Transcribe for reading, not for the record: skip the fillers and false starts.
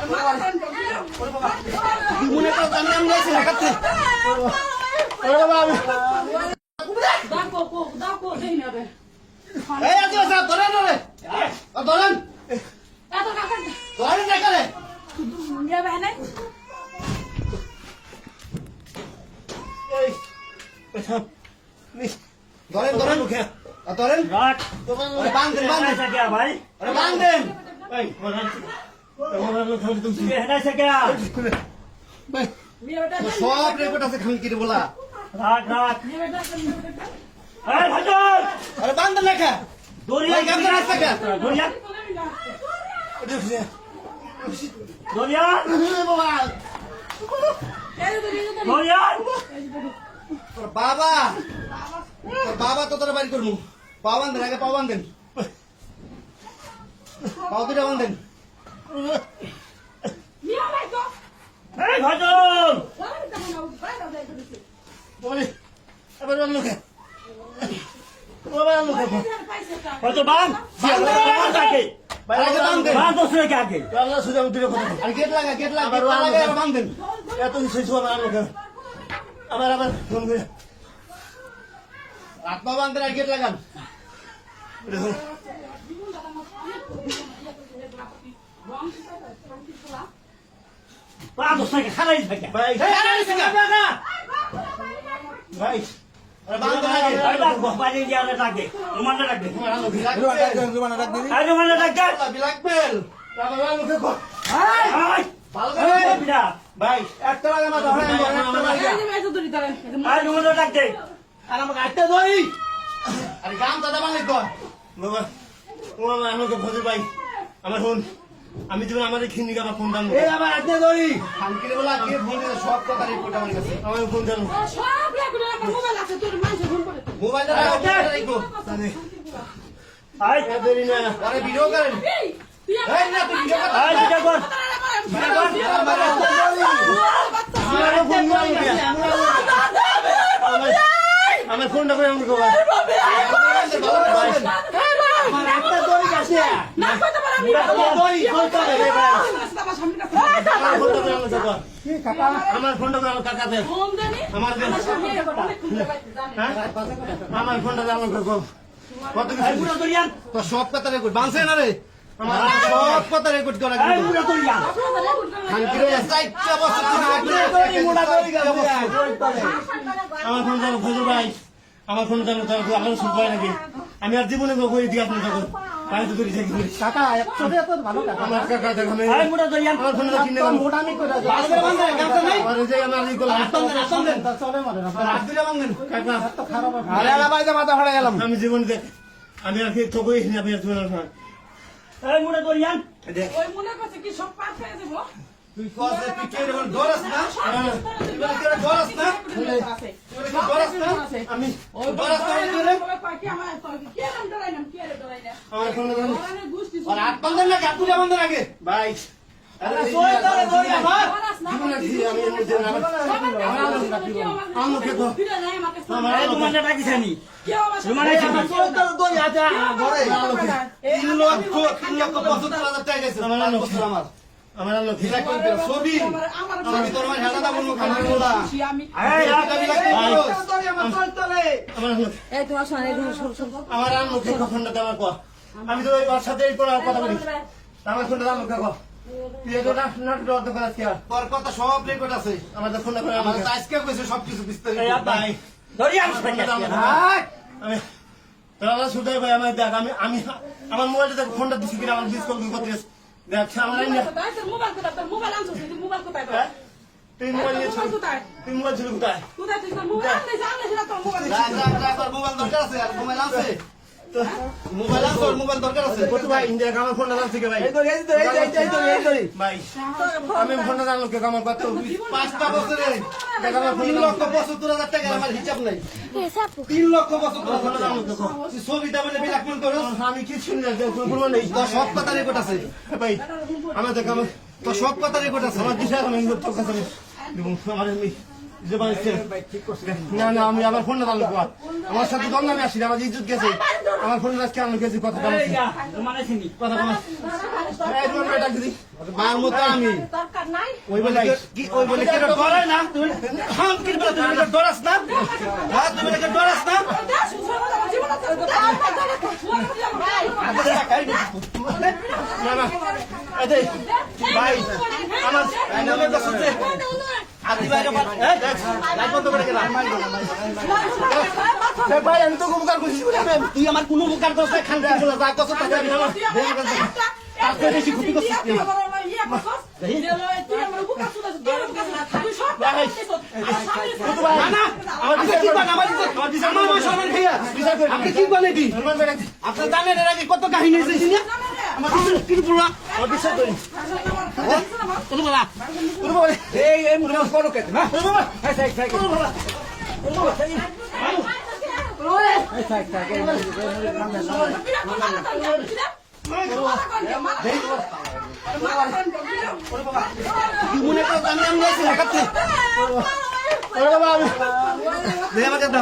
মনে করো আমি আমি যাইছি না কাছে এই আজ স্যার ধরেন রে ধরেন ধরেন না করে এই ধরেন ধরেন মুখে ধরেন বাঁধ দেন বাঁধ দেন ভাই আরে বাঁধ দেন ভাই সব রেকর্ড আছে খালি কি বলা আরে বাঁধ দেন লেখা দরিয়া গামছা রাস্তা কা দরিয়া দরিয়া বাবা দরিয়া তোর বাবা তো তোর বাড়ি করবো পাওয়ান দেন আগে পাওয়ান দেন পাও দুটা বান দেন গেট লাগা বান দেন এত আবার আবার হাত পা বান দেন আর গেট লাগান খারাই থাকে ভাই ভাই ভাই একটা লাগে মাথা আর আমাকে আটটা ধরি আরে গাম দাদা বাংলা কর বাবা আমাকে ভজে ভাই আমার ফোন আমি যখন আমাদের খিন্দি কাপা ফোন দাম এই আবার আজকে ধরি খানকিরে বলা কে ফোন দিলে সব কথা রিপোর্ট আমার কাছে আমার ফোন দাও সব রেকর্ড আমার মোবাইল আছে তোর মানুষ ফোন করে মোবাইলটা রাখো তাহলে আই দেরি না আরে ভিডিও করেন এই না তুই ভিডিও কর আই ভিডিও কর আমার ফোনটা করে আমাকে কর আমার একটা দড়ি আছে না কইতে পারি আমি দড়ি কইতে পারি আমার ফোনটা করে আমার কাকা দে ফোন দেনি আমার আমার ফোনটা দে আমাকে কর কত কিছু পুরো দড়িয়ান তো সব কথা রেকর্ড বানছে না রে আমার সব কথা রেকর্ড করা এই পুরো দড়িয়ান খানকিরে সাইটটা বসে দড়ি মোড়া দড়ি গেল আমার ফোন দাও ফজল ভাই আমার ফোন দাও আমার সুপাই নাকি আমি আর জীবনে কই দি আপনি তখন পানি তো ধরে থাকি কাকা একসাথে এত ভালো কাকা আমার কাকা দেখো আমি এই মোটা দরিয়ান আমার ফোন দাও কিনে মোটা আমি কইরা আরে বান্দা গামছা নাই আরে যে আমার এই গোল হাতন দেন চলে মারে না হাত দিলে বাঙ্গেন কাকা তো খারাপ আরে আলা ভাই মাথা ফাড়া গেলাম আমি জীবনে আমি আর কি তো কই না আমি আর জীবনে না এই মোটা দরিয়ান ওই মোটা কাছে কি সব পাস হয়ে যাব তুই কসে তুই কে রে দরস না তুই কে দরস না দরস না আমি ওই দরস না রে পাকি আমার তো কে নাম ডরাইলাম কে রে ডরাইলা আমার ফোন দাও আর আট বন্ধ না কাটুলা বন্ধ লাগে ভাই আরে সোয় ধরে ধরে আমার জীবনে আমি এর মধ্যে আমি কে তো আমার এই তোমাকে ডাকিছানি কে আমার তোমারে সোয় ধরে ধরে আজা ঘরে 3 লক্ষ 75,000 টাকা গেছে আমার আমার লোক হিলা কোন ছবি আমি তোর মানে হাজারটা বলবো খাবার বলা এই রাগাবি লাগবে আমার চলতলে আমার লোক এই তো আসলে আমার আর লোকে ফোনটা দাও কো আমি তো ওর সাথে এই কথা বলি আমার ফোনটা দাও কো তুই তো না রদ করাস কি তোর কথা সব রেকর্ড আছে আমার তো ফোনটা করে আমার আজকে কইছে সব কিছু বিস্তারিত এই ভাই ধরি আমি তোরা সুদাই ভাই আমার দেখ আমি আমার মোবাইলটা ফোনটা দিছি কিনা আমার ডিসকল করতে দেখ সামনে না তোর মোবাইল আনছো তুই মোবাইল কোথায় তোর তুই মোবাইল নিয়ে কোথায় তুই মোবাইল ছিল কোথায় তুই মোবাইল আনলে জানলে না তোর মোবাইল তোর মোবাইল দরকার আছে আর মোবাইল আছে তো মোবাইল আছে তোর মোবাইল দরকার আছে কত ভাই ইন্ডিয়া আমার ফোনটা আছে কে ভাই এই ধরি ভাই আমি ফোনটা জানলো কে আমার কত 5টা বছরে দেখ আমার 3,75,000 টাকা আমার হিসাব নাই 3,75,000 ফোনটা জানলো কে তুই ছবিটা বলে বিলাকমেল করো আমি কি শুনি না ফোন নেই তো সব কথা রেকর্ড আছে ভাই আমার দেখ আমার তো সব কথা রেকর্ড আছে আমার দিশা আমি তোর কাছে আমার যে বানাইছে না না আমি আমার ফোনটা দাম লোক আমার সাথে দম নামে আসি আমার ইজ্জত গেছে আমার ফোনটা আজকে আনলো গেছি কথা বলছি কথা বলছি ডাক দিদি মার মতো আমি ওই বলে কি ওই বলে কি ডরায় না তুমি হাম কি বলে তুমি ডরাস না হ্যাঁ তুমি ডরাস না না না এই ভাই আমার নামে দসতে আদি ভাইরে লাইট বন্ধ করে গেলাম ভাই আমি তো উপকার করছিস তুই আমার কোনো উপকার করছ না খান বলে যা কত টাকা আমি আমার তাতে বেশি ক্ষতি করছিস তুই আপনি কি বলেন আপনার জানেন এর আগে কত কাহিনী হয়েছে আমার বিশ্বাস করি কোনো বলা এই মুখে করো কেন না মনে করো আমি গেছি দেখাচ্ছি আমার কাছে